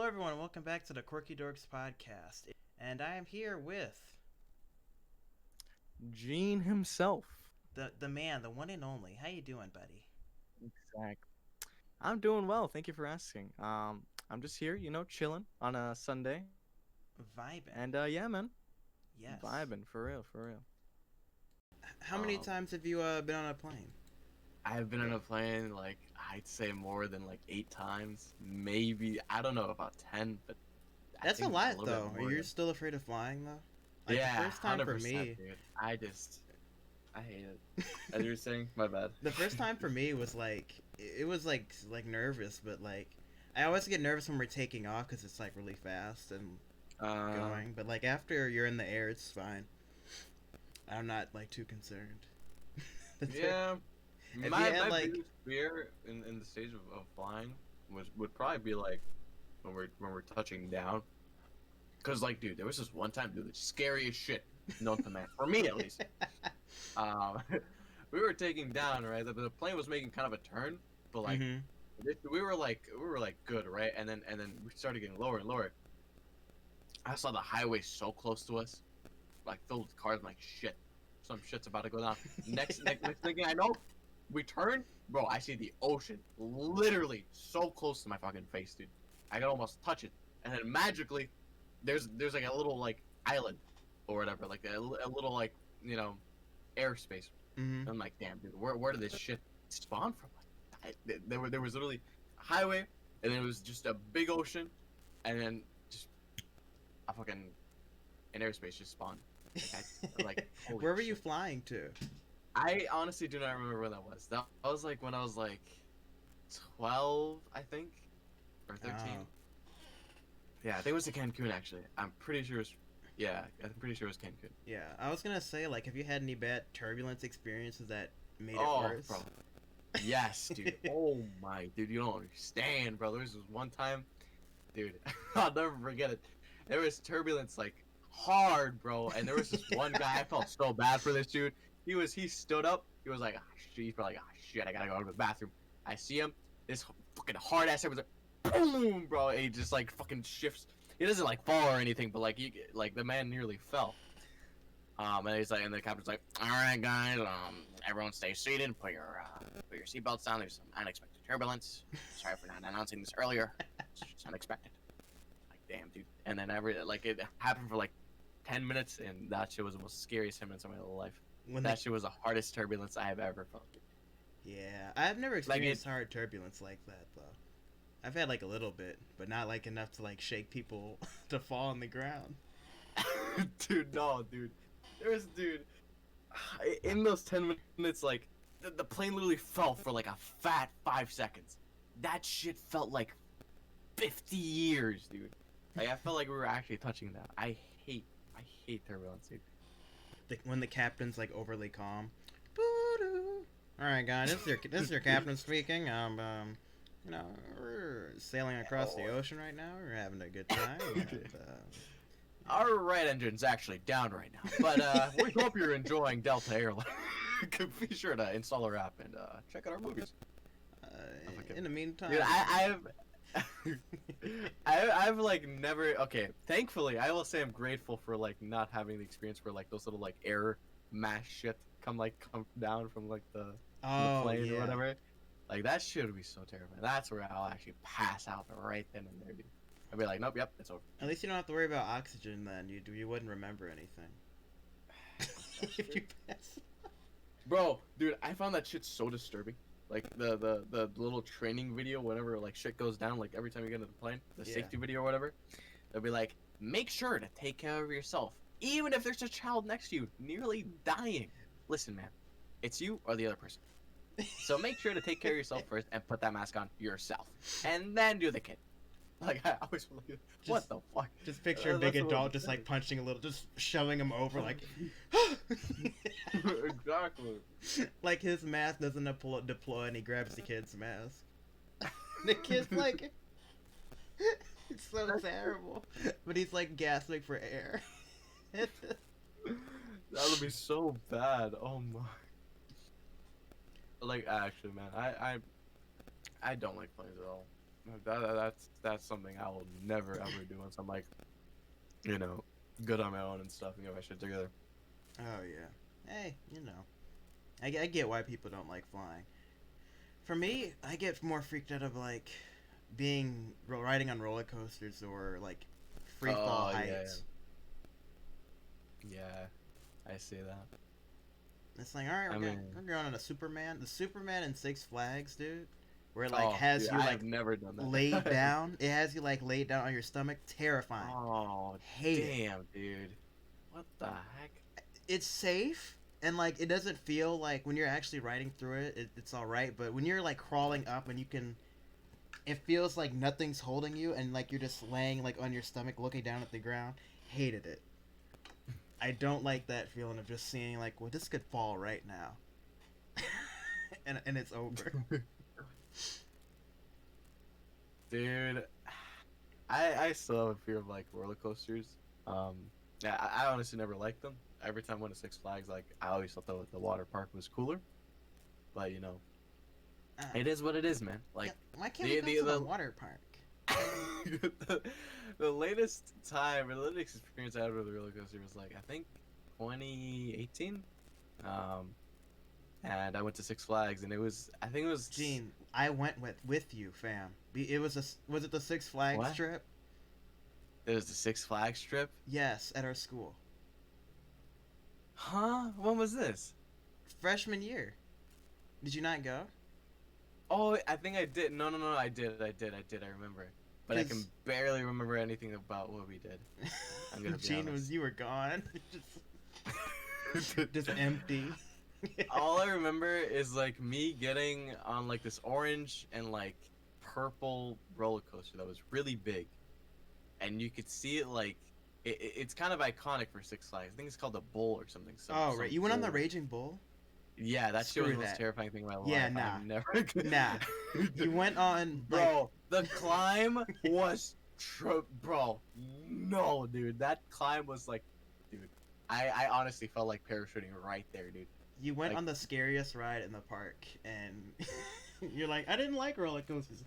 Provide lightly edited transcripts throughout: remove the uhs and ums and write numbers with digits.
Hello, everyone. Welcome back to the Quirky Dorks Podcast. And I am here with Gene himself. the man, the one and only. How you doing, buddy? Exactly. I'm doing well. Thank you for asking. I'm just here, chilling on a Sunday. Vibing. And yeah, man, Yes. vibing for real, for real. How many Um, times have you been on a plane? I've been on a plane like I'd say more than like 8 times, maybe I don't know about 10, but I That's a think lot, little though. bit Are more you than- still afraid of flying, though? Like, yeah, the first time for 100%, me, dude. I hate it. As you were saying, my bad. the first time for me was like, it was like nervous, but like, I always get nervous when we're taking off because it's like really fast and going. But like after you're in the air, it's fine. I'm not like too concerned. Yeah, you my had, like- biggest fear in the stage of flying would probably be like when we're touching down, cause like dude, there was this one time, dude, the scariest shit known to man, for me at least. Um, we were taking down, right? The plane was making kind of a turn, but like Mhm. we were like good, right? And then we started getting lower and lower. I saw the highway so close to us, like filled with cars. I'm like, shit, some shit's about to go down. Next thing I know, we turn, bro. I see the ocean literally so close to my fucking face, dude. I could almost touch it, and then magically, there's like a little like island or whatever, like a little like airspace. Mhm. I'm like, damn, dude, where did this shit spawn from? There was literally a highway, and then it was just a big ocean, and then just a fucking an airspace just spawned. Like, holy Where were you shit. flying to? I honestly do not remember when that was. That was like when I was like 12, I think, or 13. Oh. Yeah, I think it was to Cancun actually. I'm pretty sure it was. Yeah, I'm pretty sure it was Cancun. Yeah, I was gonna say, like, have you had any bad turbulence experiences that made it Oh, worse? bro. Yes, dude. Oh my, dude, you don't understand, bro. There was this one time, dude. I'll never forget it. There was turbulence like hard, bro, and there was this one guy. I felt so bad for this dude. He stood up. He was like, oh, shit. He's probably like, oh, shit, I gotta go to the bathroom. I see him. This fucking hard ass was like, boom, bro. And he just like fucking shifts. He doesn't like fall or anything, but like the man nearly fell. And he's like, and the captain's like, all right, guys, everyone stay seated, put your seatbelts down. There's some unexpected turbulence. Sorry for not announcing this earlier. It's unexpected. Like, damn, dude. And then it happened for like 10 minutes, and that shit was the most scariest 10 minutes of my whole life. When That shit was the hardest turbulence I have ever felt. Yeah, I've never experienced hard turbulence like that though. I've had like a little bit, but not like enough to like shake people to fall on the ground. Dude, no, dude. Dude, in those 10 minutes, like, the plane literally fell for like a fat 5 seconds. That shit felt like 50 years, dude. Like, I felt like we were actually touching that. I hate turbulence, dude. When the captain's like overly calm. Boo-doo. All right, guys, this is your captain speaking. We're sailing across the ocean right now. We're having a good time. And, Our right engine's actually down right now, but we hope you're enjoying Delta Airlines. Be sure to install our app and check out our movies. in the meantime, Dude, I've like never. Okay, thankfully, I will say I'm grateful for like not having the experience where like those little like air mass shit come down from like the plane or whatever. Like that shit would be so terrifying. That's where I'll actually pass out right then and there, dude. I'd be like, nope, yep, it's over. At least you don't have to worry about oxygen then. You wouldn't remember anything. If you pass. Bro, dude, I found that shit so disturbing. Like the little training video, whenever like shit goes down, like every time you get into the plane, the Yeah. safety video or whatever, they'll be like, make sure to take care of yourself, even if there's a child next to you nearly dying. Listen, man, it's you or the other person. So make sure to take care of yourself first and put that mask on yourself, and then do the kid. Like I always like, what the fuck? Just picture a big That's what- adult just like punching a little, just shoving him over like. Exactly. Like his mask doesn't deploy and he grabs the kid's mask. The kid's like. It's so terrible. But he's like gasping for air. That would be so bad. Oh my. Like actually, man, I don't like planes at all. That's something I will never ever do once I'm like, you know, good on my own and stuff and get my shit together. Oh yeah. Hey, I get why people don't like flying. For me, I get more freaked out of like riding on roller coasters or like free fall heights. Yeah, I see that. It's like, all right, we're going on a Superman. The Superman in Six Flags, dude, where it like Oh, has dude, you I like have never done that. laid down. It has you like laid down on your stomach. Terrifying. Oh, Hate it. damn, dude. What the heck? It's safe and like it doesn't feel like when you're actually riding through it's all right. But when you're like crawling up and it feels like nothing's holding you and like you're just laying like on your stomach looking down at the ground. Hated it. I don't like that feeling of just seeing like, well, this could fall right now, and it's over. Dude, I still have a fear of like roller coasters. Yeah, I honestly never liked them. Every time I went to Six Flags, like I always thought the water park was cooler. But you know, it is what it is, man. Like, yeah, why can't we go to the water park? the latest time or the latest experience I had with a roller coaster was like I think 2018, and I went to Six Flags and I think it was Gene. I went with you, fam. Was it the Six Flags trip? It was the Six Flags trip. Yes, at our school. Huh? When was this? Freshman year. Did you not go? Oh, I think I did. No, I did. I remember. But I can barely remember anything about what we did. I'm gonna be Gene, honest. you were gone. just empty. All I remember is like me getting on like this orange and like purple roller coaster that was really big, and you could see it like it's kind of iconic for Six Flags. I think it's called the Bull or something. Oh right, you went on the Raging Bull. Yeah, that shit was the most terrifying thing in my life. Yeah, nah. I'm never nah. You went on... Bro, the climb was... Bro, no, dude. That climb was like... Dude, I honestly felt like parachuting right there, dude. You went on the scariest ride in the park, and you're like, I didn't like roller coasters.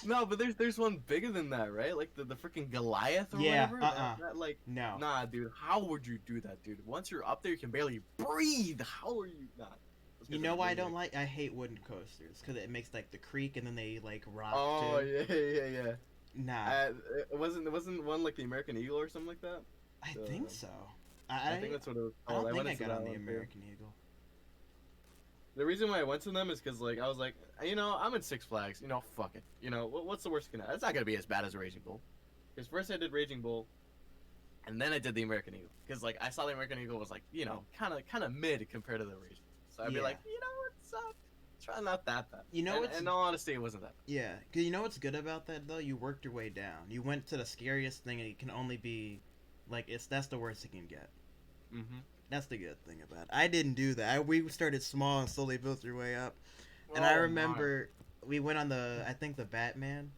No, but there's one bigger than that, right? Like the freaking Goliath or whatever. That, like, no. Nah, dude. How would you do that, dude? Once you're up there, you can barely breathe. How are you not? You know why I hate wooden coasters because it makes like the creak and then they like rock. Oh too. yeah. Nah. It wasn't one like the American Eagle or something like that. I think so. I think that's what it was I called. don't think I got on the one, American Eagle. The reason why I went to them is because like I was like, I'm in Six Flags. Fuck it. What's the worst thing? It's not gonna be as bad as a Raging Bull. Because first I did Raging Bull, and then I did the American Eagle. Because like I saw the American Eagle was like kind of mid compared to the Raging. So I'd be like, it's try not that bad. In all honesty, it wasn't that bad. Yeah, because you know what's good about that though? You worked your way down. You went to the scariest thing, and it can only be like that's the worst it can get. Mm-hmm. That's the good thing about it. I didn't do that. We started small and slowly built your way up. And I remember we went on I think the Batman.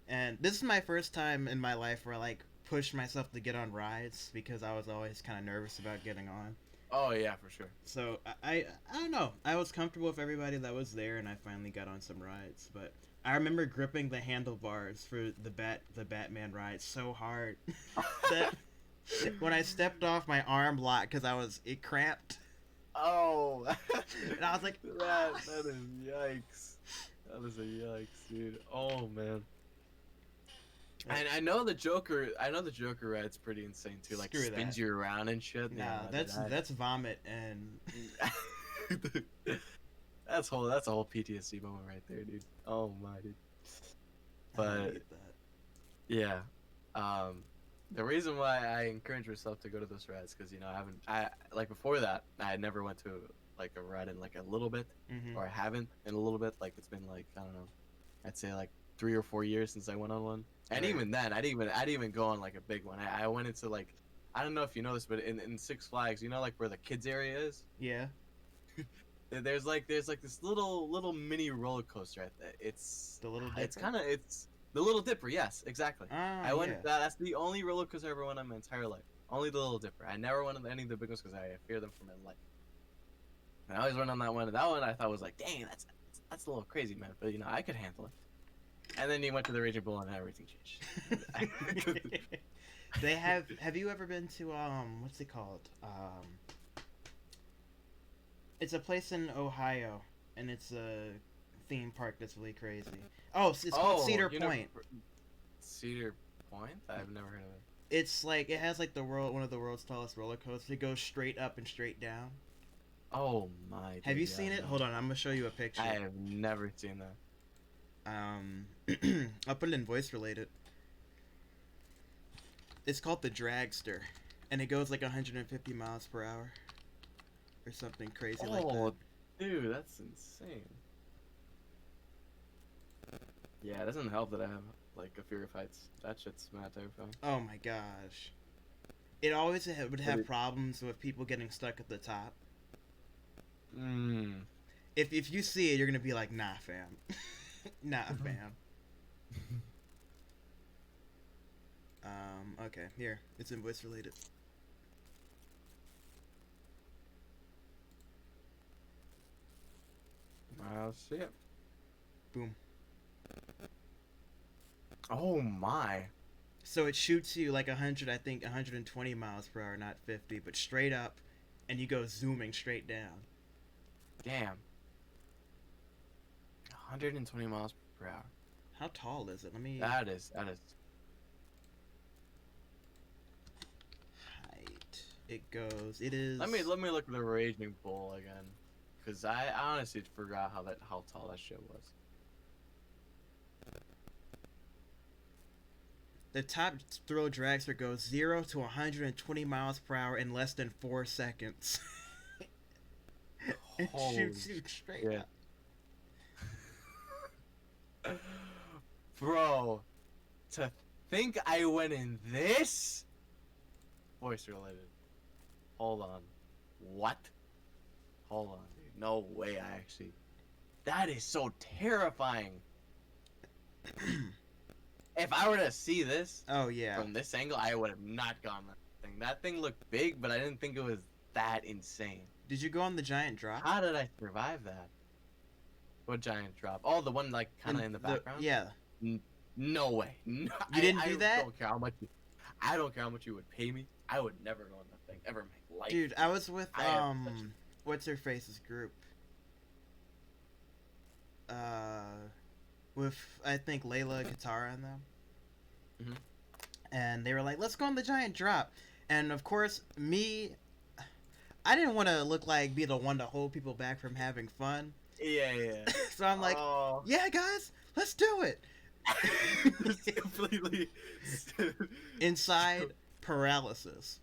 And this is my first time in my life where I like pushed myself to get on rides because I was always kind of nervous about getting on. Oh yeah, for sure. So I don't know. I was comfortable with everybody that was there, and I finally got on some rides. But I remember gripping the handlebars for the Batman ride so hard that when I stepped off, my arm locked because it cramped. Oh, and I was like, that is yikes. That is a yikes, dude. Oh man. And I know the Joker ride's pretty insane too. Like spins you around and shit. Nah, that's vomit and that's a whole PTSD moment right there, dude. Oh my dude. But yeah, the reason why I encourage myself to go to those rides because I like before that I never went to like a ride in like a little bit, or I haven't in a little bit. Like it's been like I don't know, I'd say like 3 or 4 years since I went on one. And even then, I didn't even go on like a big one. I went into like, I don't know if you know this, but in Six Flags, like where the kids area is. Yeah. there's like this little mini roller coaster at that. It's the Little Dipper. It's the Little Dipper. Yes, exactly. I went. Yeah. That's the only roller coaster I ever went on my entire life. Only the Little Dipper. I never went on any of the big ones because I fear them for my life. And I always went on that one. And that one I thought was like, dang, that's a little crazy, man. But I could handle it. And then you went to the Raging Bull and everything changed. They have you ever been to what's it called? It's a place in Ohio, and it's a theme park that's really crazy. Oh, it's called Cedar Point. Cedar Point? I've never heard of it. It's like it has like one of the world's tallest roller coasters. It goes straight up and straight down. Oh my! Have you seen it? Hold on, I'm gonna show you a picture. I have never seen that. I'll put it in voice related. It's called the Dragster, and it goes like 150 miles per hour, or something crazy like that. Oh, dude, that's insane. Yeah, it doesn't help that I have like a fear of heights. That shit's mad terrifying. Oh my gosh. It always would have problems with people getting stuck at the top. If you see it, you're gonna be like, nah, fam. Nah, fam. Okay, here. It's in voice related. I'll see it. Boom. Oh my. So it shoots you like 120 miles per hour, not 50, but straight up, and you go zooming straight down. Damn. 120 miles per hour. How tall is it? Let me... That is... Height. It goes... It is... Let me look at the Raging Bull again. Because I honestly forgot how tall that shit was. The top thrill dragster goes 0 to 120 miles per hour in less than 4 seconds. It shoots you straight up. Bro, to think I went in this? Voice related. Hold on. What? Hold on, dude. No way I actually... That is so terrifying. If I were to see this from this angle, I would have not gone that thing. That thing looked big, but I didn't think it was that insane. Did you go on the giant drop? How did I survive that? What giant drop? Oh, the one like kind of in the background? Yeah. No way. No, you didn't do that? I don't care how much you would pay me. I would never go on that thing ever in my life. Dude, I was with what's her face's group? With I think Layla, Katara, and them. Mm-hmm. And they were like, "Let's go on the giant drop." And of course, I didn't want to be the one to hold people back from having fun. Yeah. So I'm like, "Yeah, guys, let's do it." Completely. Inside paralysis.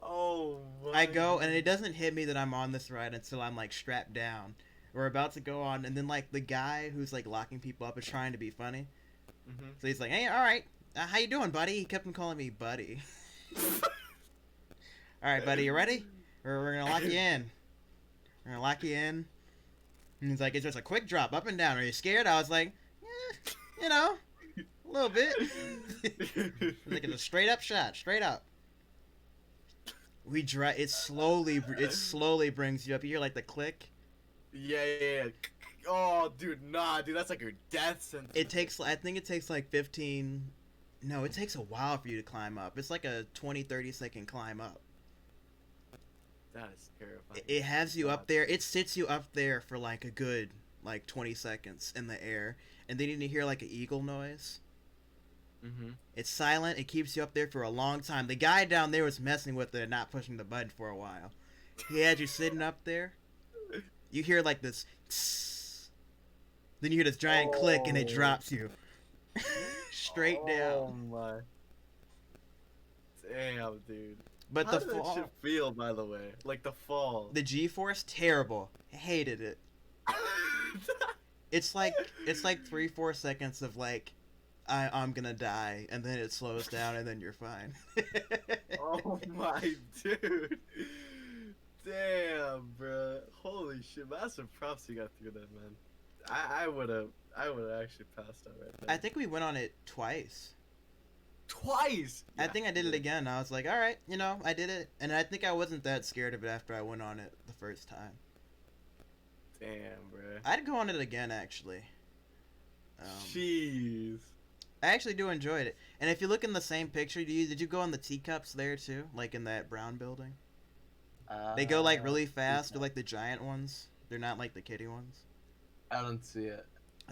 Oh my. I go and it doesn't hit me that I'm on this ride until I'm like strapped down. We're about to go on, and then like the guy who's like locking people up is trying to be funny. Mm-hmm. So he's like, "Hey, all right, how you doing, buddy?" He kept on calling me buddy. All right, buddy, you ready? We're gonna lock you in. We're gonna lock you in. And he's like, "It's just a quick drop up and down. Are you scared?" I was like, a little bit. He's like, "It's a straight up shot, straight up." We drive. It slowly brings you up. You hear like the click. Yeah. Oh, dude, nah, dude, that's like your death sentence. I think it takes like 15. No, it takes a while for you to climb up. It's like a 20-30 second climb up. That is terrifying. It has you up there. It sits you up there for like a good 20 seconds in the air, and then you hear like an eagle noise. Mm-hmm. It's silent. It keeps you up there for a long time. The guy down there was messing with it and not pushing the button for a while. He had you sitting up there. You hear like this, then you hear this giant click, and it drops you straight down. Oh my! Damn, dude. But how the did fall. That shit feel, by the way, like the fall. The G-force, terrible. Hated it. It's like 3-4 seconds of like, I'm gonna die, and then it slows down, and then you're fine. Oh my dude. Damn, bro. Holy shit. Massive props you got through that, man. I would have actually passed out right there. I think we went on it twice. Twice? Yeah, I think I did it again. I was like, all right, I did it. And I think I wasn't that scared of it after I went on it the first time. Damn, bro. I'd go on it again, actually. Jeez. I actually do enjoy it. And if you look in the same picture, did you go on the teacups there too? Like in that brown building? They go like really fast. They're like the giant ones. They're not like the kitty ones. I don't see it.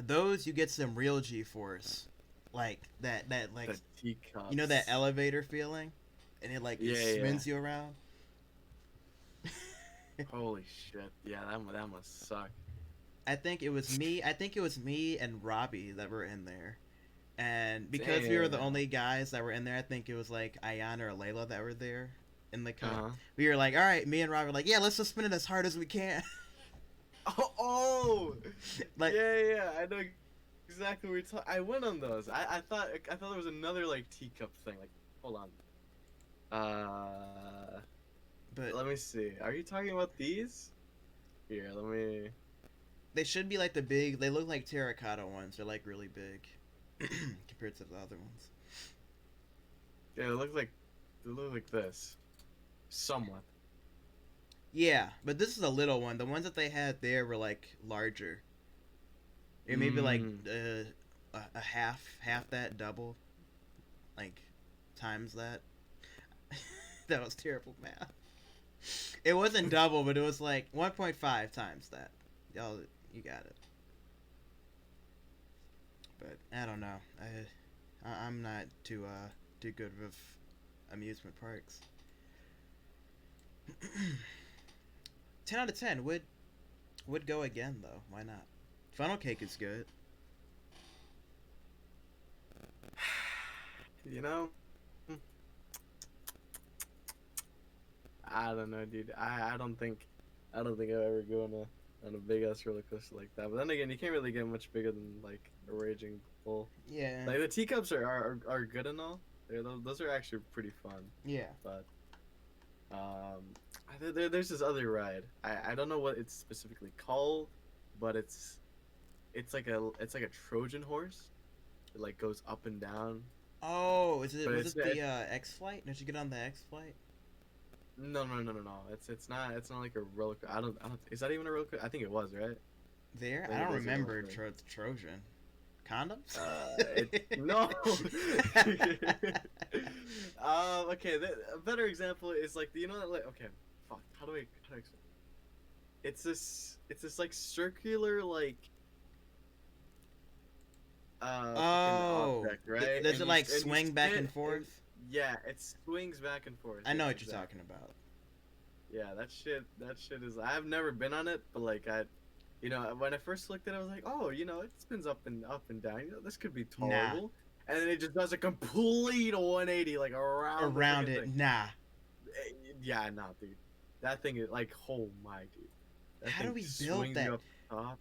Those you get some real G-force, like that like The teacups. you know that elevator feeling, and it like it spins you around. Holy shit! Yeah, that must suck. I think it was me and Robbie that were in there, and because we were the only guys that were in there, I think it was like Ayana or Layla that were there in the cup. We were like, all right, me and Robbie were like, yeah, let's just spin it as hard as we can. Like yeah, I know exactly what you're talking. I went on those. I thought there was another like teacup thing. Like, hold on. But let me see. Are you talking about these? Here, let me. They should be like the big. They look like terracotta ones. They're like really big compared to the other ones. Yeah, they look like this, somewhat. Yeah, but this is a little one. The ones that they had there were like larger. It maybe like a half that, double, like times that. That was terrible math. It wasn't double, but it was like 1.5 times that. Y'all, you got it. But I don't know. I'm not too good with amusement parks. 10 out of 10 would go again though. Why not? Funnel cake is good. You know, I don't know, dude. I don't think I'll ever go on a big ass roller coaster like that. But then again, you can't really get much bigger than like a raging bull. Yeah. Like the teacups are good and all. Those are actually pretty fun. Yeah. But there's this other ride. I don't know what it's specifically called, but it's like a Trojan horse. It like goes up and down. Oh, was it the X Flight? Did you get on the X Flight? No. It's not like a roller coaster. I don't. Is that even a roller coaster? I think it was, right? There, I don't remember Trojan. Condoms? No. Okay. A better example is like okay, fuck. How do I explain? It's this like circular like. Object, right? Does it like swing back and forth? Yeah, it swings back and forth. I know what you're talking about. Yeah, that shit is. I've never been on it, but like when I first looked at it, I was like, oh, it spins up and down. This could be tolerable. Nah. And then it just does a complete 180, like around it. Thing. Nah. Yeah, nah, dude. That thing is like, oh my, dude. How do we build that? Up top.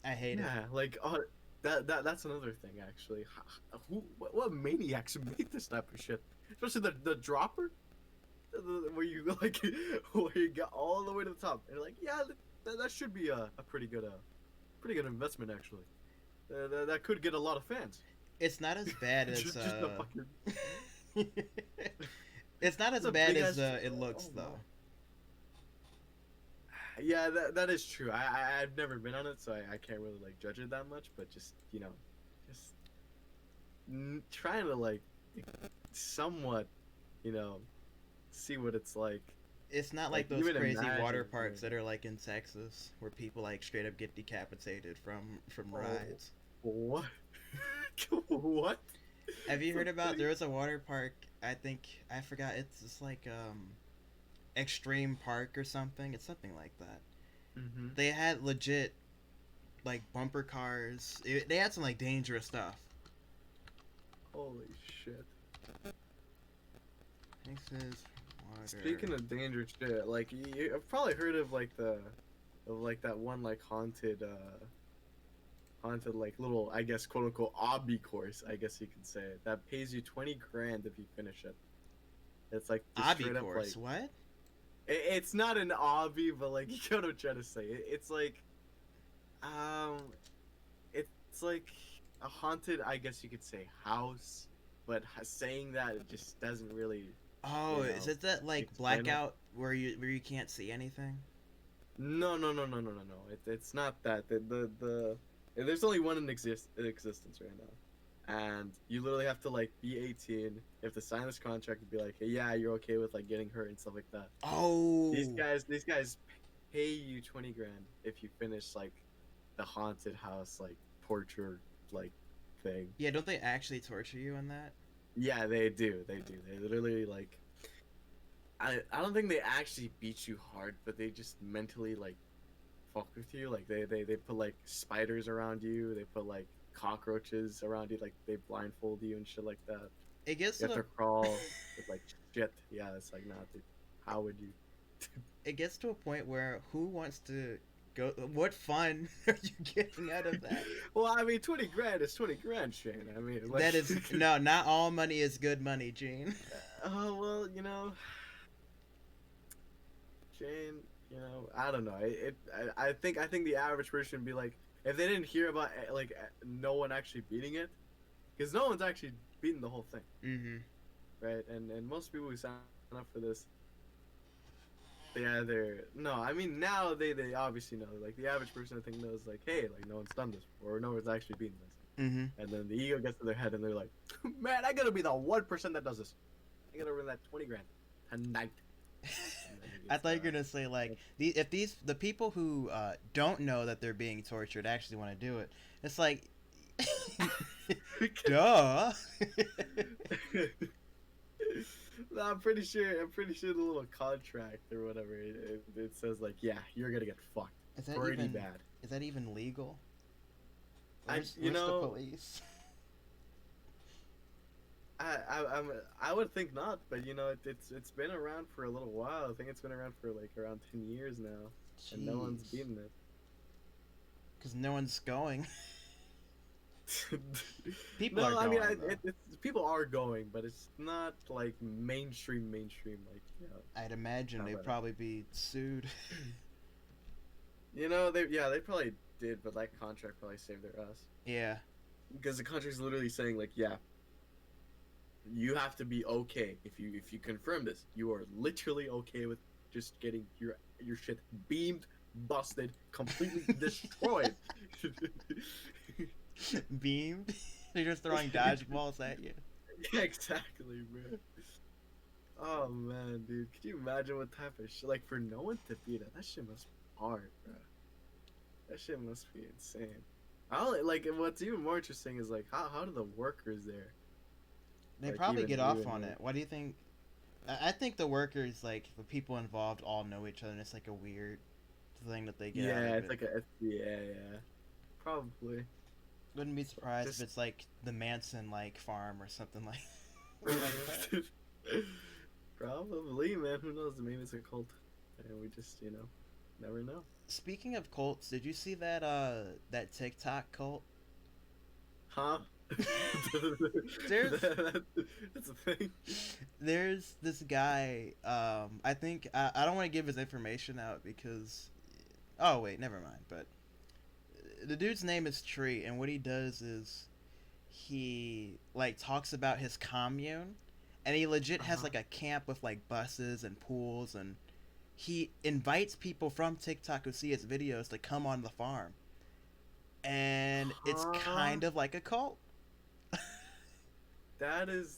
I hate it. Yeah, like that's another thing actually. What maniacs made this type of shit? Especially the dropper, where you got all the way to the top. And you're like, yeah, that should be a pretty good investment actually. That could get a lot of fans. It's not as bad as it's not as bad as it looks though. Yeah, that is true. I've never been on it, so I can't really like judge it that much. But just trying to like somewhat, see what it's like. It's not like those crazy water parks that are like in Texas, where people like straight up get decapitated from rides. What? What? Have you heard about? There was a water park. I forgot. It's just like Extreme Park or something. It's something like that. Mm-hmm. They had legit like bumper cars. They had some like dangerous stuff. Holy shit. This is water. Speaking of dangerous shit, like I've probably heard of like that one like haunted like little, I guess, quote unquote obby course, I guess you could say, that pays you 20 grand if you finish it. It's like obby course. Up, like, what? It's not an obby, but like, you know what I'm trying to say. It's like a haunted, I guess you could say, house, but saying that it just doesn't really. Oh, is it that like blackout where you can't see anything? No. It's not that. There's only one in existence right now, and you literally have to like be 18. You have to sign this contract and be like, hey, yeah, you're okay with like getting hurt and stuff like that. Oh. These guys pay you 20 grand if you finish like the haunted house like torture like thing. Yeah, don't they actually torture you in that? Yeah, they do. They literally like. I don't think they actually beat you hard, but they just mentally like fuck with you. Like they put like spiders around you. They put like cockroaches around you. Like they blindfold you and shit like that. It gets You to have to crawl with like shit. Yeah, it's like, nah, dude. How would you? it gets to a point where who wants to go? What fun are you getting out of that? Well, I mean, 20 grand is 20 grand, Shane. I mean, like... That is no, not all money is good money, Gene. Oh well, you know, Shane. You know, I don't know. I think the average person would be like, if they didn't hear about like no one actually beating it, because no one's actually beating the whole thing, Mm-hmm. right? And most people who sign up for this, they either no. I mean, now they obviously know. Like the average person, I think knows like, hey, like no one's done this before, or no one's actually beaten this. Mm-hmm. And then the ego gets to their head, and they're like, man, I gotta be the 1% that does this. I gotta win that 20 grand tonight. I thought you were gonna say like if the people who don't know that they're being tortured actually want to do it. It's like, duh. No, I'm pretty sure the little contract or whatever it says like, yeah, you're gonna get fucked. Is that Pretty even bad. Is that even legal? Where's The police? I would think not, but you know it's been around for a little while. I think it's been around for like around 10 years now, and no one's beaten it. Because no one's going. People No, are I going. mean, people are going, but it's not like mainstream. Like, you know. I'd imagine they'd probably be sued. You know, they probably did, but that contract probably saved their ass. Yeah. Because the contract's literally saying like, yeah, you have to be okay if you confirm this. You are literally okay with just getting your shit beamed, busted, completely destroyed. Beamed? They're just throwing dodgeballs at you. Yeah, exactly, bro. Oh man, dude, could you imagine what type of shit? Like for no one to beat it, that shit must be hard, bro. That shit must be insane. I don't like. What's even more interesting is like how do the workers there? They Like, probably even- get off even on like- it. What do you think? I think the workers, like the people involved, all know each other, and it's like a weird thing that they get. out Yeah, of it's it. like yeah, probably. Wouldn't be surprised Just- if it's like the Manson like farm or something like. like that. Probably, man. Who knows? Maybe it's a cult, and we just never know. Speaking of cults, did you see that that TikTok cult? Huh? There's- That's a thing. There's this guy. I think I don't want to give his information out because. Oh wait, never mind. But the dude's name is Tree, and what he does is he like talks about his commune, and he legit has like a camp with like buses and pools, and he invites people from TikTok who see his videos to come on the farm, and it's kind of like a cult. That is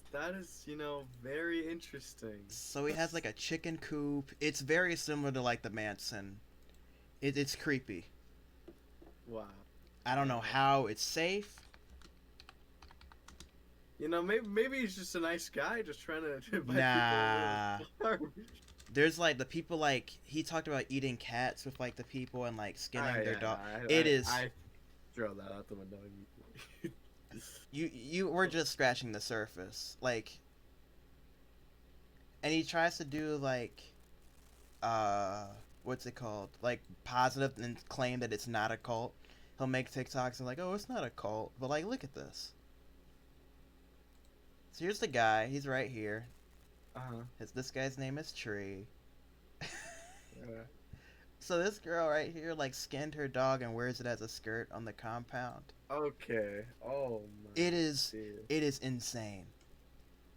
very interesting. So he has like a chicken coop. It's very similar to like the Manson. It's creepy. Wow. I don't know how it's safe. You know, maybe he's just a nice guy, just trying to invite Nah. people over to the farm. There's like the people like he talked about eating cats with like the people and like skinning their dog. I throw that out the window. You were just scratching the surface, like, and he tries to do like, what's it called? Like positive and claim that it's not a cult. He'll make TikToks and like, oh, it's not a cult, but like, look at this. So here's the guy. He's right here. This guy's name is Tree. So this girl right here like skinned her dog and wears it as a skirt on the compound. Okay. Oh my. It is dude. it is insane.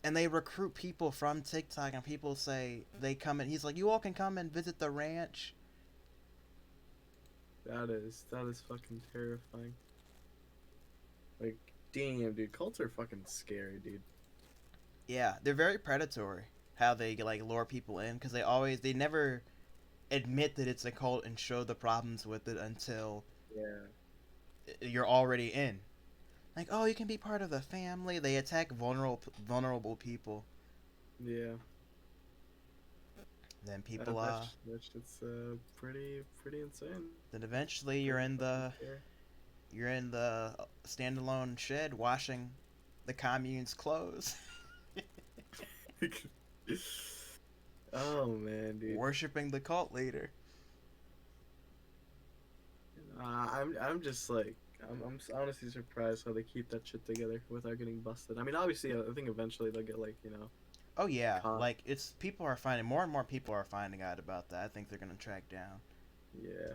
And they recruit people from TikTok and people say they come and he's like, you all can come and visit the ranch. That is fucking terrifying. Like, damn, dude, cults are fucking scary, dude. Yeah, they're very predatory. How they like lure people in because they never admit that it's a cult and show the problems with it until Yeah. you're already in. Like, oh, you can be part of the family. They attack vulnerable people. Yeah. Then people That shit's pretty insane. then eventually you're in the standalone shed washing the commune's clothes. Oh man, dude. Worshipping the cult leader. I'm just like I'm honestly surprised how they keep that shit together without getting busted. I mean, obviously, I think eventually they'll get like Oh yeah, caught. like it's people are finding more and more people are finding out about that. I think they're gonna track down. Yeah.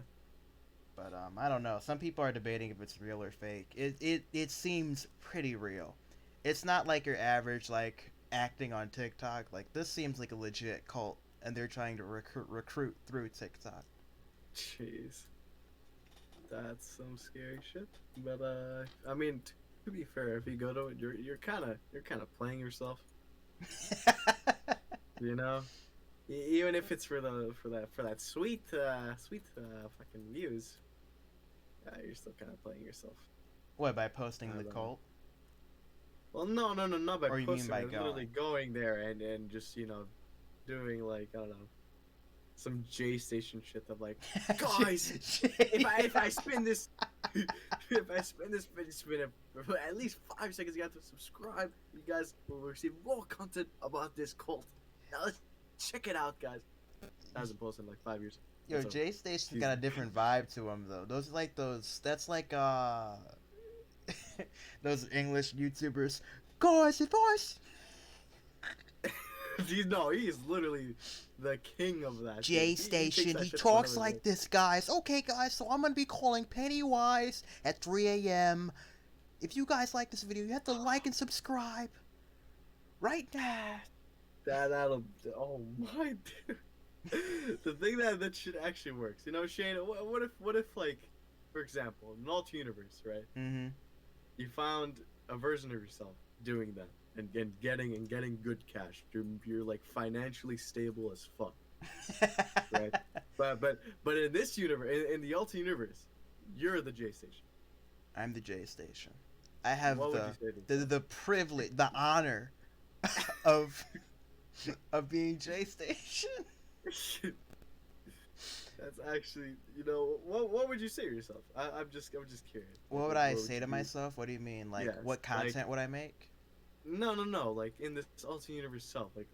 But I don't know. Some people are debating if it's real or fake. It seems pretty real. It's not like your average like acting on TikTok. Like this seems like a legit cult, and they're trying to recruit through TikTok. Jeez. That's some scary shit. But I mean, to be fair, if you go to it, you're kind of playing yourself. You know, even if it's for that sweet fucking views, you're still kind of playing yourself. What, by posting the cult? Well, no, not by Or you posting. mean by Literally going there and just doing like I don't know, some J Station shit of like, guys, if I spin this, if I spin it for at least 5 seconds, you have to subscribe. You guys will receive more content about this cult. Now let's check it out, guys. I hasn't posted in like 5 years. Yo, J Station's got a different vibe to him though. That's like those English YouTubers. Guys, advice. He's literally the king of that. J Station, he talks like this, guys. Okay, guys, so I'm gonna be calling Pennywise at 3 a.m. If you guys like this video, you have to like and subscribe right now. That'll. Oh my dude. The thing that shit actually works. You know, Shane. What if like, for example, in an alt universe, right? Mm-hmm. You found a version of yourself doing that and getting good cash. You're like financially stable as fuck, right? But in this universe, in the alt universe, you're the J Station. I'm the J Station. I have What would you say to the privilege, the honor of being J Station. That's actually, what would you say to yourself? I'm just curious. What would I say to myself? What do you mean? Like, Yes, what content would I make? No. Like in this alternate universe itself, like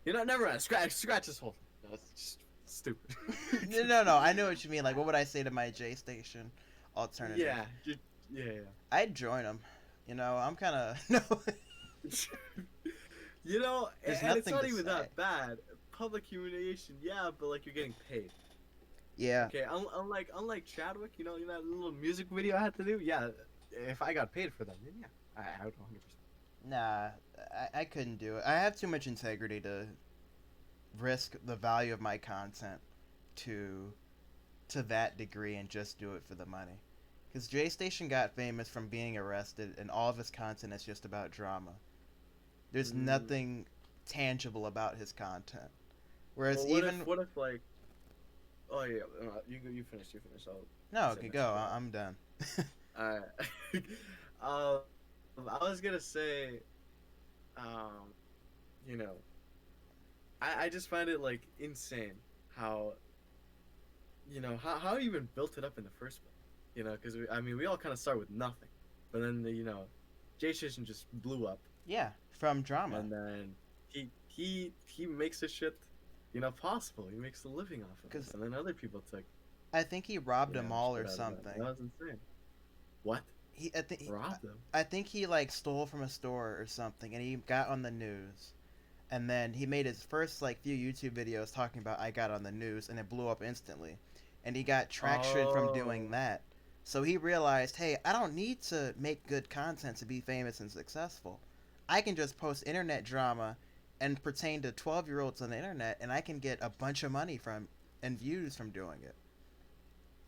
never mind. Scratch this whole thing. No, it's just stupid. No. I know what you mean. Like, what would I say to my J Station alternative? Yeah. I'd join them. I'm kind of no. There's and it's nothing not to even say. that bad. Public humiliation, yeah, but like you're getting paid. Yeah. Okay, unlike Chadwick, that little music video I had to do. Yeah, if I got paid for that, then yeah, I would 100%. Nah, I couldn't do it. I have too much integrity to risk the value of my content to that degree and just do it for the money. Because J Station got famous from being arrested, and all of his content is just about drama. There's nothing tangible about his content. Whereas what if like, oh yeah, you finished. No, okay, go. I'm done. Alright. I was gonna say, I just find it like insane how, how you even built it up in the first place. Because we all kind of start with nothing, but then J Station just blew up. Yeah, from drama. And then he makes this shit, possible. He makes a living off of it, and then other people took. I think he robbed them all or something. That was insane. What? Robbed them? I think he like stole from a store or something, and he got on the news, and then he made his first like few YouTube videos talking about I got on the news, and it blew up instantly, and he got traction from doing that. So he realized, hey, I don't need to make good content to be famous and successful. I can just post internet drama and pertain to 12-year-olds on the internet, and I can get a bunch of money and views from doing it.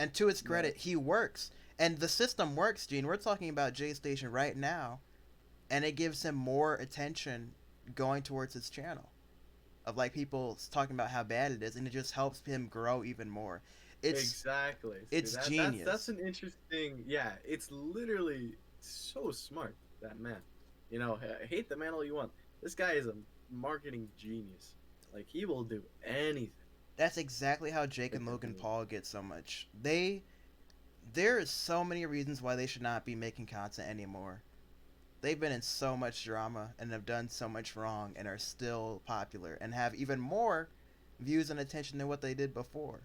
And to his credit, he works. And the system works, Gene. We're talking about J Station right now, and it gives him more attention going towards his channel. Of like people talking about how bad it is, and it just helps him grow even more. Exactly. It's genius. That's an interesting. Yeah, it's literally so smart. That man, you know, hate the man all you want. This guy is a marketing genius. Like he will do anything. That's exactly how Jake and Logan Paul get so much. There is so many reasons why they should not be making content anymore. They've been in so much drama and have done so much wrong and are still popular and have even more views and attention than what they did before.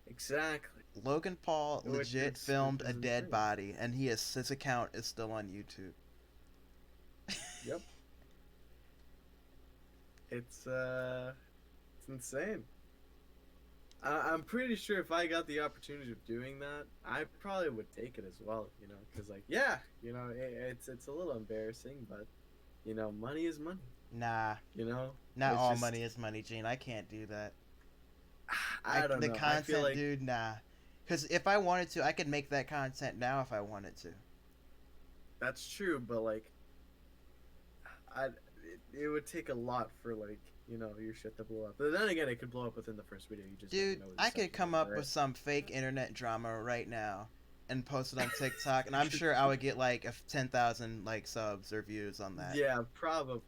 Exactly. Logan Paul legit filmed a dead body, and his account is still on YouTube. Yep. It's insane. I'm pretty sure if I got the opportunity of doing that, I probably would take it as well. You know, because like, yeah, you know, it's a little embarrassing, but you know, money is money. Nah. You know, not all money is money, Gene. I can't do that. I don't know. The content, dude, nah. Because if I wanted to, I could make that content now if I wanted to. That's true, but like, it would take a lot for like, you know, your shit to blow up. But then again, it could blow up within the first video. You just dude, I could come up with some fake internet drama right now and post it on TikTok, and I'm sure I would get like 10,000 like subs or views on that. Yeah, probably.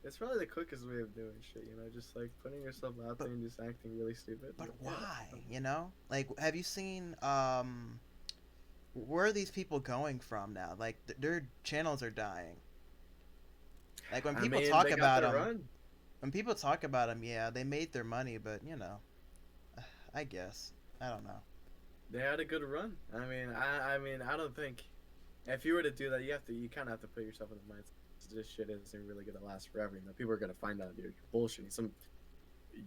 It's probably the quickest way of doing shit, you know, just like putting yourself out there and just acting really stupid. But why? You know? Like, have you seen, where are these people going from now? Like, their channels are dying. Like, when people talk about them, yeah, they made their money, but, you know, I guess. I don't know. They had a good run. I mean, I don't think, if you were to do that, you kind of have to put yourself in the mindset. This shit isn't really gonna last forever. You know, people are gonna find out you're bullshitting. Some,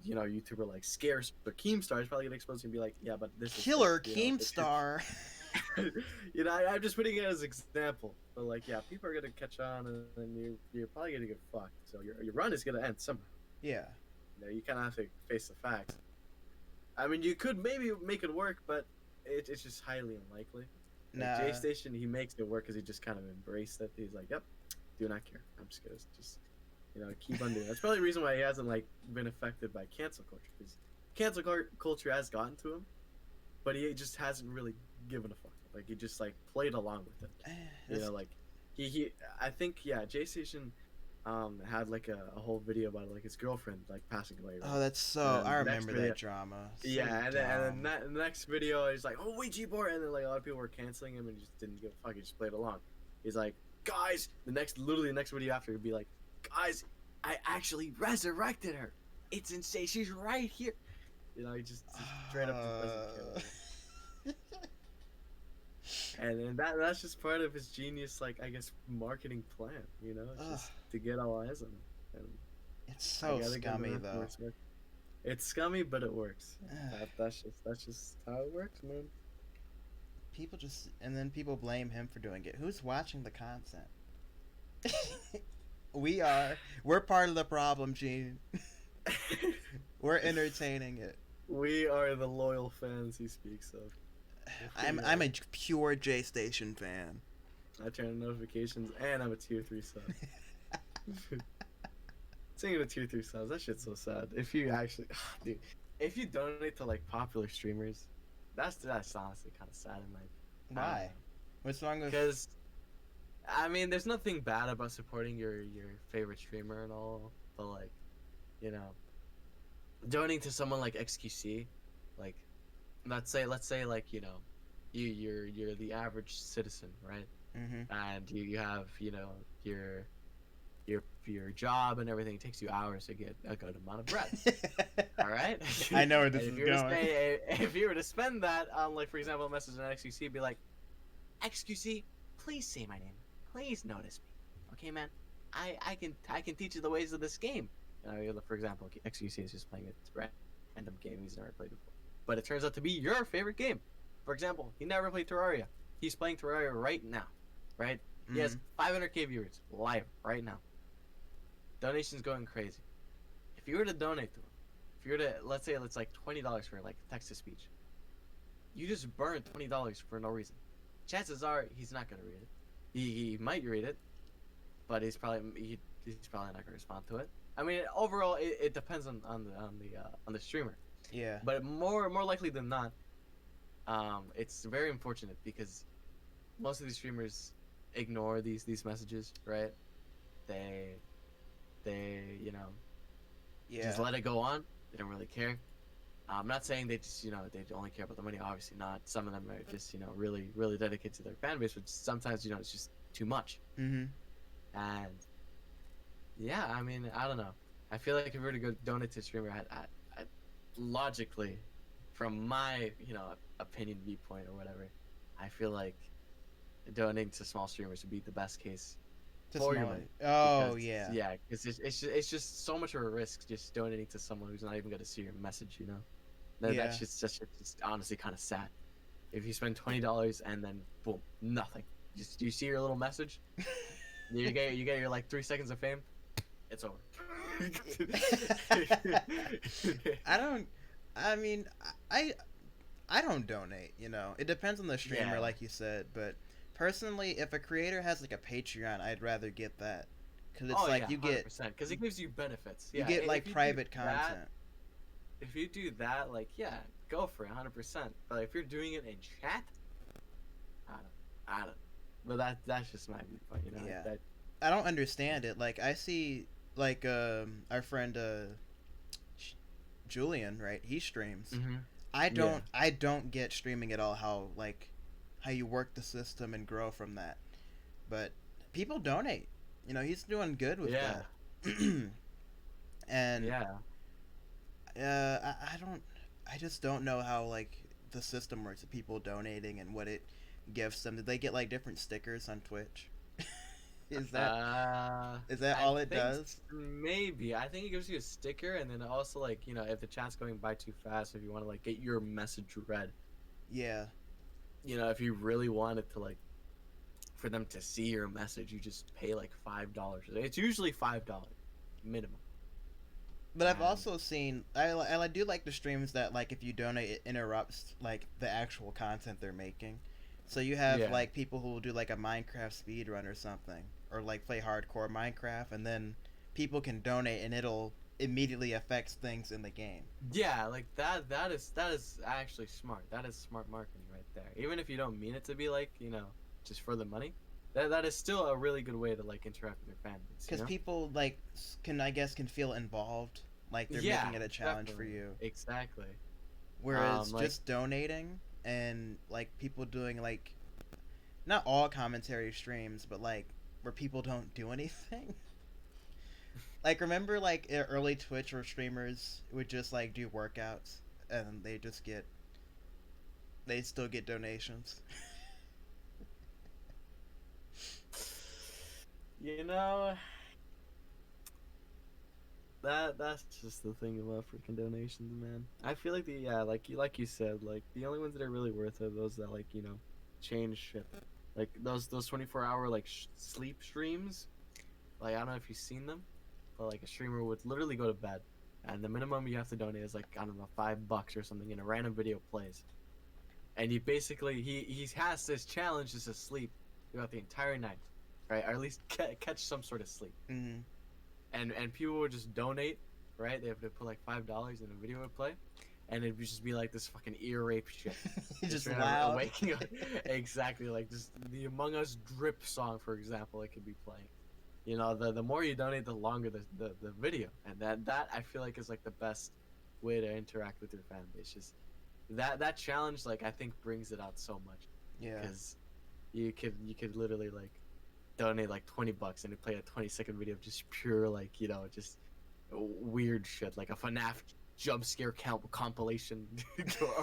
you know, YouTuber like Scarce or Keemstar is probably gonna expose you and be like, yeah, but this Killer Keemstar. You know, I'm just putting it as an example. But like, yeah, people are gonna catch on, and then you're probably gonna get fucked. So your run is gonna end somehow. Yeah. You know, you kind of have to face the facts. I mean, you could maybe make it work, but it's just highly unlikely. Like J Station, he makes it work because he just kind of embraced it. He's like, yep. Do not care. I'm just gonna you know, keep on doing. That's probably the reason why he hasn't like been affected by cancel culture, because cancel culture has gotten to him, but he just hasn't really given a fuck. Like he just like played along with it. You know, like he I think J Station had like a whole video about it, like his girlfriend like passing away. Right? Oh, that's so. I remember that drama. So yeah, and then the next video he's like, oh wait, G-Boy, and then like a lot of people were canceling him and he just didn't give a fuck. He just played along. He's like, guys, literally the next video after would be like, guys, I actually resurrected her. It's insane. She's right here. You know, he just straight up just doesn't care. And that's just part of his genius, like, I guess, marketing plan, you know, just to get all eyes on him. And it's so scummy, though. It's scummy, but it works. That's just how it works, man. People blame him for doing it. Who's watching the content? We're part of the problem, Gene. We're entertaining it. We are the loyal fans he speaks of. I'm a pure J Station fan. I turn on notifications and I'm a tier 3 sub. Speaking of tier 3 subs, that shit's so sad. If you actually, dude, if you donate to like popular streamers, that's honestly kind of sad in life. Why? What's wrong with? Because, I mean, there's nothing bad about supporting your favorite streamer and all, but like, you know, donating to someone like XQC, like, let's say like, you know, you're the average citizen, right? Mm-hmm. And you have, you know, your job and everything takes you hours to get a good amount of bread. All right. I know where this is going. If you were to spend that on, like, for example, a message on XQC, be like, XQC, please say my name. Please notice me. Okay, man. I can teach you the ways of this game. For example, XQC is just playing a random game he's never played before, but it turns out to be your favorite game. For example, he never played Terraria. He's playing Terraria right now, right? He has 500k viewers live right now. Donations going crazy. If you were to donate to him, if you were to, let's say it's like $20 for like text to speech, you just burned $20 for no reason. Chances are he's not gonna read it. He might read it, but he's probably not gonna respond to it. I mean, overall, it depends on the streamer. Yeah. But more likely than not, it's very unfortunate because most of these streamers ignore these messages, right? They just let it go on. They don't really care. I'm not saying they just they only care about the money. Obviously not. Some of them are just really dedicated to their fan base, but sometimes it's just too much. Mm-hmm. And yeah, I mean, I don't know. I feel like if we were to go donate to a streamer, I logically, from my opinion viewpoint or whatever, I feel like donating to small streamers would be the best case for your money. Oh, because, yeah. because it's just so much of a risk just donating to someone who's not even going to see your message. That's just honestly kind of sad. If you spend $20 and then boom, nothing. Just you see your little message, you get your like 3 seconds of fame, it's over. I don't donate, It depends on the streamer, like you said, but personally, if a creator has like a Patreon, I'd rather get that. Because it's you get... Because it gives you benefits. You get like private content. If you do that, go for it, 100%. But if you're doing it in chat, I don't. But that's just my viewpoint, Yeah. I don't understand it. Like, I see, like, our friend, Julian, right? He streams. Mm-hmm. I don't get streaming at all, how you work the system and grow from that. But people donate. He's doing good with that. And I just don't know how the system works with people donating and what it gives them. Did they get different stickers on Twitch? Is that all it does? Maybe. I think it gives you a sticker, and then also if the chat's going by too fast, if you want to get your message read. Yeah. If you really wanted to for them to see your message, you just pay $5. It's usually $5 minimum. But I've also seen I do like the streams that if you donate, it interrupts the actual content they're making. So you have people who will do a Minecraft speed run or something, or play hardcore Minecraft, and then people can donate and it'll immediately affects things in the game. Yeah, that is actually smart. That is smart marketing right there. Even if you don't mean it to be just for the money, that is still a really good way to interact with your fan base. Because people can feel involved, they're making it a challenge for you. Exactly. Whereas just donating and people doing not all commentary streams, but where people don't do anything. Remember early Twitch where streamers would just do workouts and they still get donations. That's just the thing about freaking donations, man. I feel like like you said, the only ones that are really worth it are those that change shit. Those 24-hour sleep streams. I don't know if you've seen them, but a streamer would literally go to bed, and the minimum you have to donate is I don't know, $5 or something, and a random video plays. And you basically he has this challenge just to sleep throughout the entire night, right? Or at least catch some sort of sleep. Mm-hmm. And people would just donate, right? They have to put $5 and a video would play, and it would just be this fucking ear rape shit. just loud. Waking up. Exactly, just the Among Us drip song, for example, it could be playing. The more you donate, the longer the video, and that I feel is the best way to interact with your fan base. Just that challenge, I think brings it out so much. Yeah. Because you could literally donate $20 and play a 20-second video of just pure just weird shit, a FNAF jump scare compilation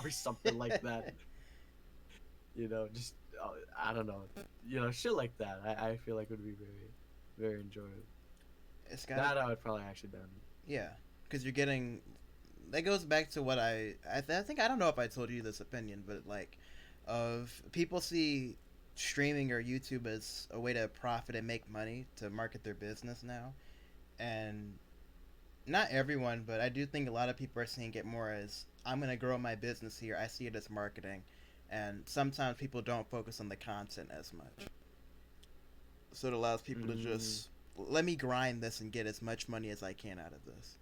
or something like that. Just I don't know, shit like that. I feel would be very, very enjoyable. I would probably actually done. Yeah, because you're getting. That goes back to what I think. I don't know if I told you this opinion, but of people see streaming or YouTube as a way to profit and make money to market their business now, and not everyone, but I do think a lot of people are seeing it more as I'm gonna grow my business here. I see it as marketing, and sometimes people don't focus on the content as much. So it allows people to just let me grind this and get as much money as I can out of this.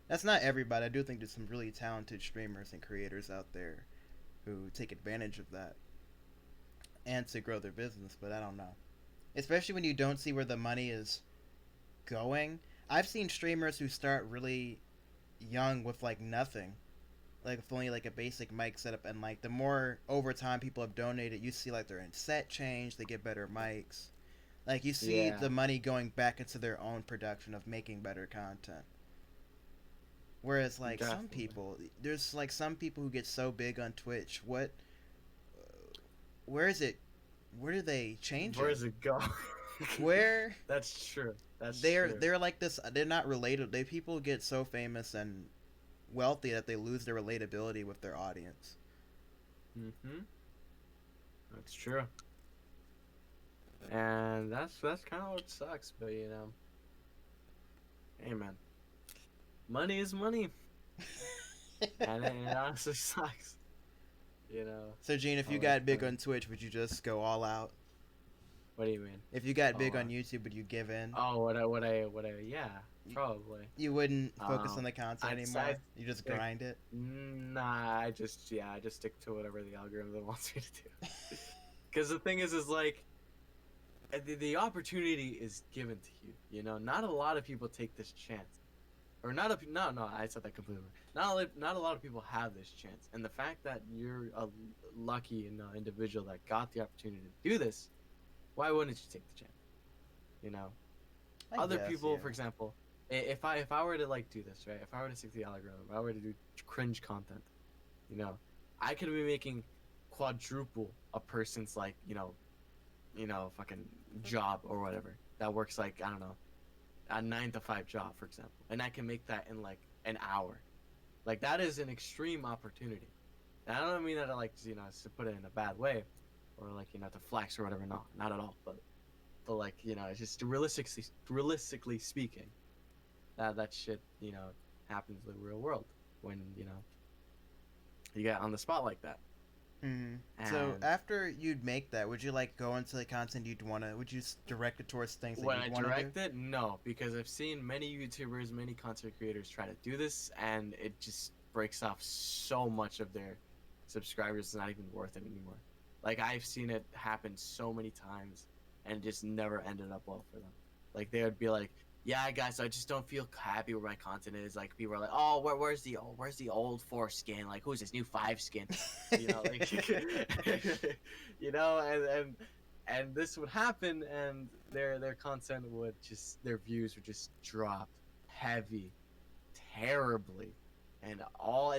That's not everybody. I do think there's some really talented streamers and creators out there who take advantage of that and to grow their business, but I don't know. Especially when you don't see where the money is going. I've seen streamers who start really young with like nothing, like with only like a basic mic setup, and like the more over time people have donated, you see like their set change, they get better mics, like you see the money going back into their own production of making better content. Whereas like some people, there's like some people who get so big on Twitch, where is it, where do they change Where does it go? Where? That's true. They're like this. They're not related. People get so famous and wealthy that they lose their relatability with their audience. That's true. And that's kind of what sucks. But you know, hey man, money is money, and it honestly sucks. You know. So Gene, if you got big on Twitch, would you just go all out? What do you mean? If you got big on YouTube, would you give in? Oh, would I? Yeah, probably. You wouldn't focus on the content anymore. You just grind it. Nah, I just stick to whatever the algorithm wants me to do. Because the thing is like, the opportunity is given to you. You know, not a lot of people take this chance, or no, I said that completely. Not a lot of people have this chance, and the fact that you're a lucky individual that got the opportunity to do this. Why wouldn't you take the chance? You know, other people, for example, if I were to like do this, right? If I were to stick to the algorithm, if I were to do cringe content, you know, I could be making quadruple a person's like, fucking job or whatever that works like, I don't know, a 9 to 5 job, for example, and I can make that in like an hour. Like that is an extreme opportunity. And I don't mean that to put it in a bad way. Or like to flex or whatever. No, not at all. But like it's just realistically speaking, that shit happens in the real world when you get on the spot like that. So after you'd make that, would you like go into the content would you direct it towards things that you'd want to do? When I direct it, no, because I've seen many YouTubers, many content creators try to do this, and it just breaks off so much of their subscribers. It's not even worth it anymore. Like, I've seen it happen so many times, and it just never ended up well for them. Like, they would be like, yeah, guys, I just don't feel happy where my content is. Like, people are like, oh, where's the old 4 skin? Like, who's this new 5 skin? And this would happen, and their content their views would just drop heavy, terribly, and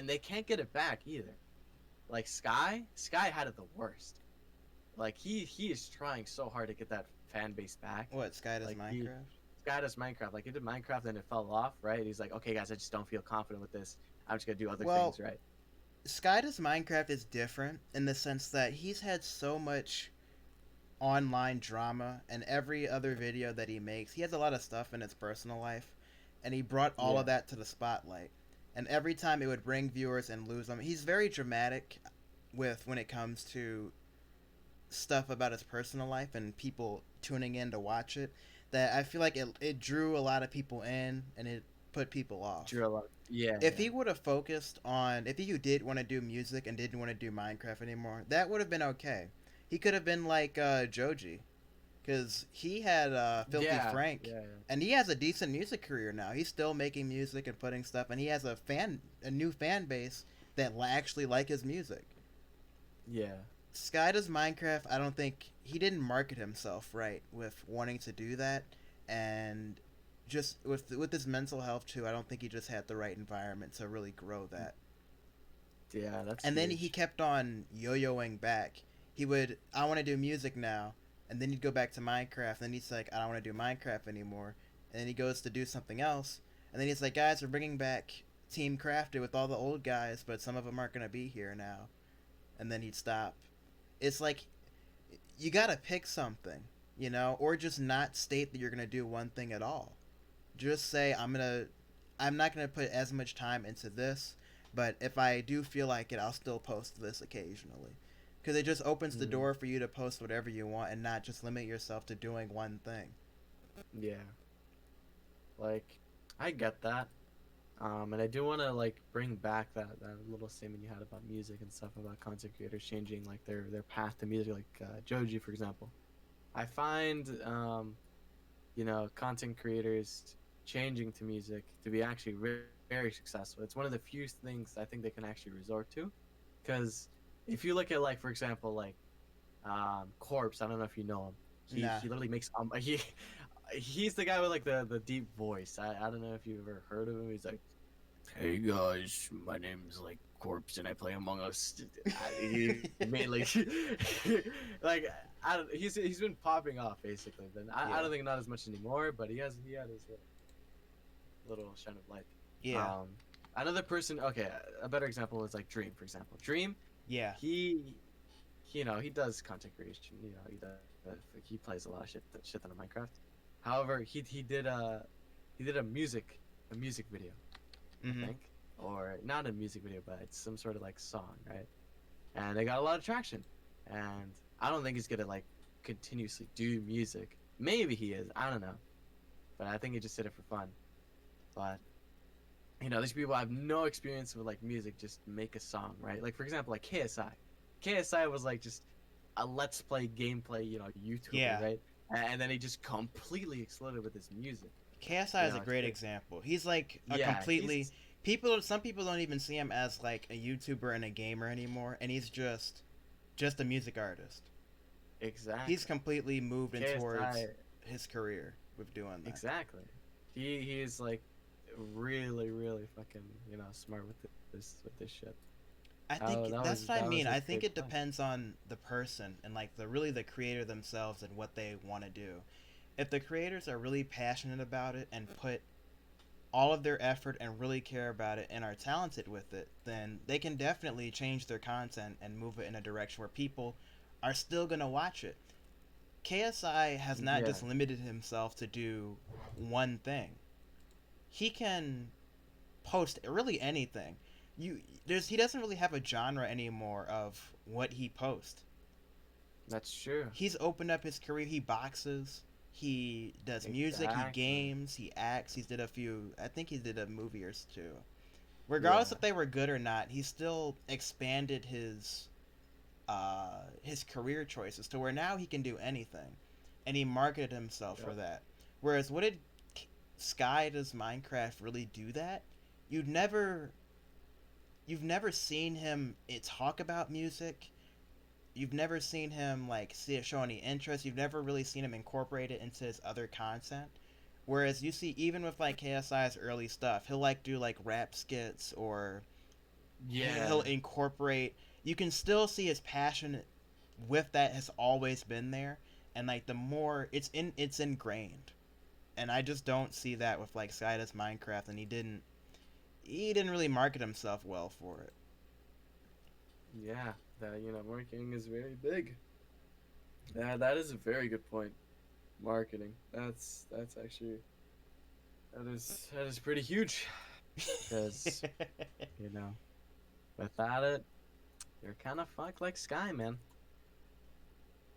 they can't get it back either. Like Sky had it the worst. Like he is trying so hard to get that fan base back. What, Sky does Minecraft? Sky does Minecraft. Like he did Minecraft and it fell off, right? He's like, okay guys, I just don't feel confident with this. I'm just gonna do other things, right? Sky does Minecraft is different in the sense that he's had so much online drama, and every other video that he makes, he has a lot of stuff in his personal life, and he brought all of that to the spotlight. And every time it would bring viewers and lose them. He's very dramatic when it comes to stuff about his personal life and people tuning in to watch it. That I feel like it drew a lot of people in and it put people off. Drew a lot. Yeah. If he would have focused on, if he did want to do music and didn't want to do Minecraft anymore, that would have been okay. He could have been like Joji. Because he had Filthy Frank, and he has a decent music career now. He's still making music and putting stuff, and he has a new fan base that actually like his music. Yeah. Sky does Minecraft. I don't think he didn't market himself right with wanting to do that, and just with his mental health too. I don't think he just had the right environment to really grow that. Yeah, that's. And then he kept on yo-yoing back. He would, I want to do music now. And then he'd go back to Minecraft, and he's like, I don't want to do Minecraft anymore. And then he goes to do something else. And then he's like, guys, we're bringing back Team Crafted with all the old guys, but some of them aren't going to be here now. And then he'd stop. It's like, you got to pick something, or just not state that you're going to do one thing at all. Just say, I'm not going to put as much time into this, but if I do feel like it, I'll still post this occasionally. because it just opens the door for you to post whatever you want and not just limit yourself to doing one thing. Yeah. Like, I get that. And I do want to like bring back that little statement you had about music and stuff, about content creators changing like their path to music, like Joji, for example. I find content creators changing to music to be actually very successful. It's one of the few things I think they can actually resort to, because if you look at, like, for example, like Corpse, I don't know if you know him. He literally makes he's the guy with like the deep voice. I don't know if you've ever heard of him. He's like, "Hey guys, my name's like Corpse and I play Among Us." He mainly like he's been popping off basically, but I don't think not as much anymore. But he had his little shine of light. Yeah. Another person. Okay, a better example is like Dream, for example. Dream. Yeah. He does content creation. He plays a lot of shit on Minecraft. However, he did a music video, I think, or not a music video, but it's some sort of like song, right? And they got a lot of traction. And I don't think he's gonna like continuously do music. Maybe he is. I don't know. But I think he just did it for fun. But these people have no experience with like music, just make a song, right? Like, for example, like KSI. KSI was like just a let's play gameplay, YouTuber, right? And then he just completely exploded with his music. KSI is a great example. He's like some people don't even see him as like a YouTuber and a gamer anymore, and he's just a music artist. Exactly. He's completely moved in towards his career with doing that. Exactly. He is like really, really fucking smart with this shit. I think that's what I mean. I think it depends on the person and like the creator themselves and what they want to do. If the creators are really passionate about it and put all of their effort and really care about it and are talented with it, then they can definitely change their content and move it in a direction where people are still going to watch it. KSI has not just limited himself to do one thing. He can post really anything. He doesn't really have a genre anymore of what he posts. That's true. He's opened up his career. He boxes. He does music. He games. He acts. I think he did a movie or two. Regardless if they were good or not, he still expanded his career choices to where now he can do anything, and he marketed himself for that. Whereas, what did Sky Does Minecraft really do that? You've never seen him talk about music. You've never seen him like show any interest. You've never really seen him incorporate it into his other content. Whereas you see, even with like KSI's early stuff, he'll like do like rap skits, or he'll incorporate. You can still see his passion with that has always been there, and like the more it's ingrained. And I just don't see that with like Sky Does Minecraft, and he didn't really market himself well for it. Yeah, that marketing is very big. Yeah, that is a very good point. Marketing. That's actually that is pretty huge. Because without it, you're kind of fucked like Sky, man.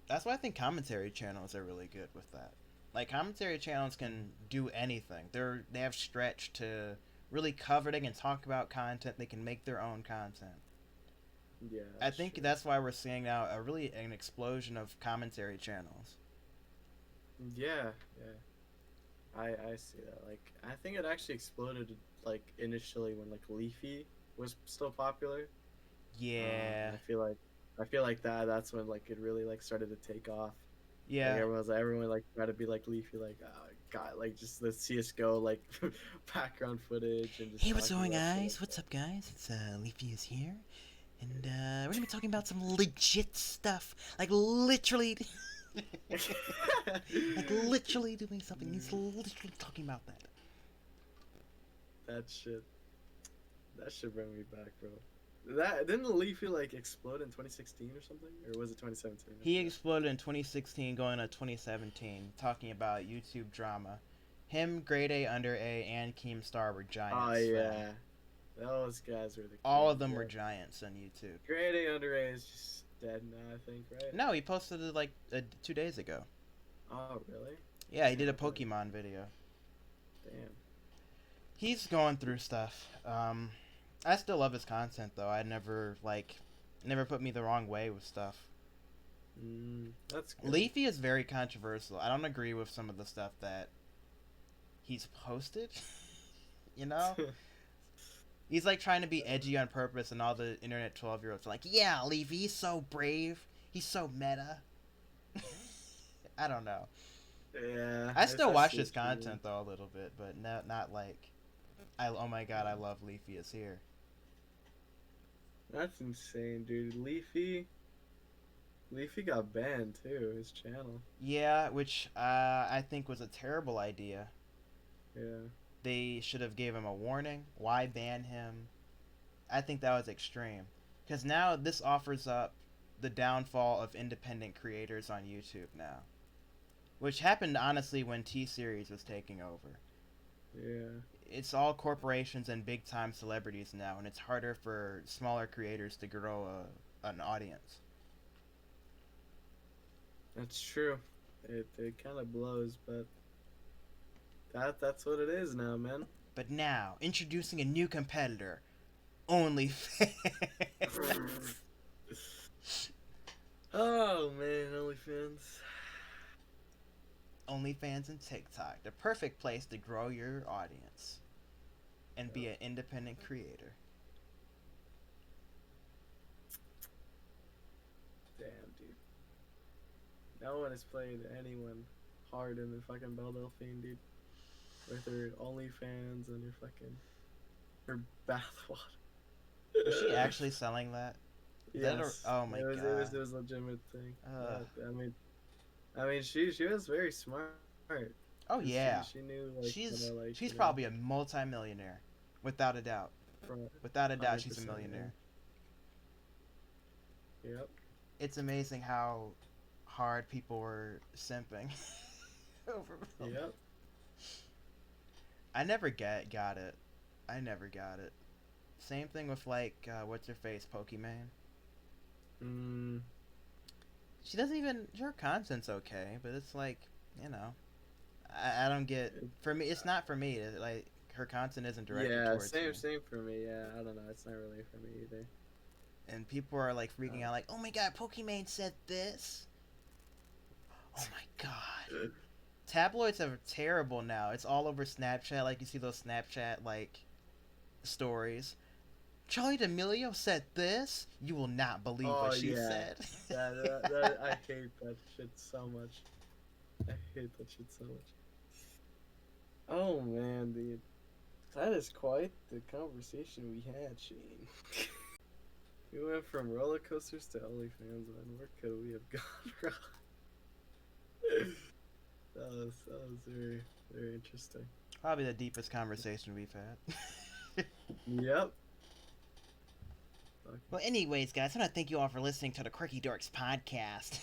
That's why I think commentary channels are really good with that. Like, commentary channels can do anything. They have stretch to really cover. They can talk about content. They can make their own content. Yeah, I think that's why we're seeing now an explosion of commentary channels. Yeah. I see that. Like, I think it actually exploded like initially when like Leafy was still popular. Yeah. I feel like that's when like it really like started to take off. Yeah. Like, everyone like tried to be like Leafy, like, oh god, like just the CS:GO like background footage and just. Hey, what's going, guys? What's up, guys? It's Leafy is here, and we're gonna be talking about some legit stuff, like literally, like literally doing something. He's literally talking about that. That should bring me back, bro. That didn't Leafy like explode in 2016 or something, or was it 2017? He exploded in 2016, going to 2017, talking about YouTube drama. Him, Grade A, Under A, and Keemstar were giants. Oh yeah, those guys were the. All of them were giants on YouTube. Grade A, Under A is just dead now, I think, right? No, he posted it like 2 days ago. Oh, really? Yeah, he did a Pokemon video. Damn. He's going through stuff. I still love his content though. I never put me the wrong way with stuff. That's good. Leafy is very controversial. I don't agree with some of the stuff that he's posted. You know? He's like trying to be edgy on purpose, and all the internet 12-year-olds are like, yeah, Leafy, he's so brave. He's so meta. I don't know. Yeah. I still watch his content though a little bit, but not like, oh my god, I love Leafy is here. That's insane, dude. Leafy got banned too, his channel. Yeah, which I think was a terrible idea. Yeah. They should have gave him a warning. Why ban him? I think that was extreme. Because now this offers up the downfall of independent creators on YouTube now. Which happened, honestly, when T-Series was taking over. Yeah. It's all corporations and big-time celebrities now, and it's harder for smaller creators to grow an audience. That's true. It kind of blows, but that's what it is now, man. But now, introducing a new competitor, OnlyFans. Oh man, OnlyFans. OnlyFans and TikTok, the perfect place to grow your audience and be an independent creator. Damn, dude. No one has played anyone hard in the fucking Belle Delphine, dude. With her OnlyFans and her bathwater. Was she actually selling that? Yes. Oh my god. It was a legitimate thing. I mean, she was very smart. Oh yeah. She knew like she's probably a multi-millionaire, without a doubt. Without a doubt, she's a millionaire. Yep. It's amazing how hard people were simping over. Yep. I never got it. I never got it. Same thing with like what's her face, Pokemon. She doesn't even. Her content's okay, but it's like, you know, I don't get. For me, it's not for me. Like her content isn't directed towards me. Yeah, same for me. Yeah, I don't know. It's not really for me either. And people are like freaking out, like, "Oh my god, Pokemon said this." Oh my god. Tabloids are terrible now. It's all over Snapchat. Like you see those Snapchat like stories. Charlie D'Amelio said this. You will not believe what she said. I hate that shit so much. I hate that shit so much. Oh man, dude, that is quite the conversation we had, Shane. We went from roller coasters to OnlyFans, man. Where could we have gone wrong? That was very, very interesting. Probably the deepest conversation we've had. Yep. Well, anyways, guys, I want to thank you all for listening to the Quirky Dorks podcast.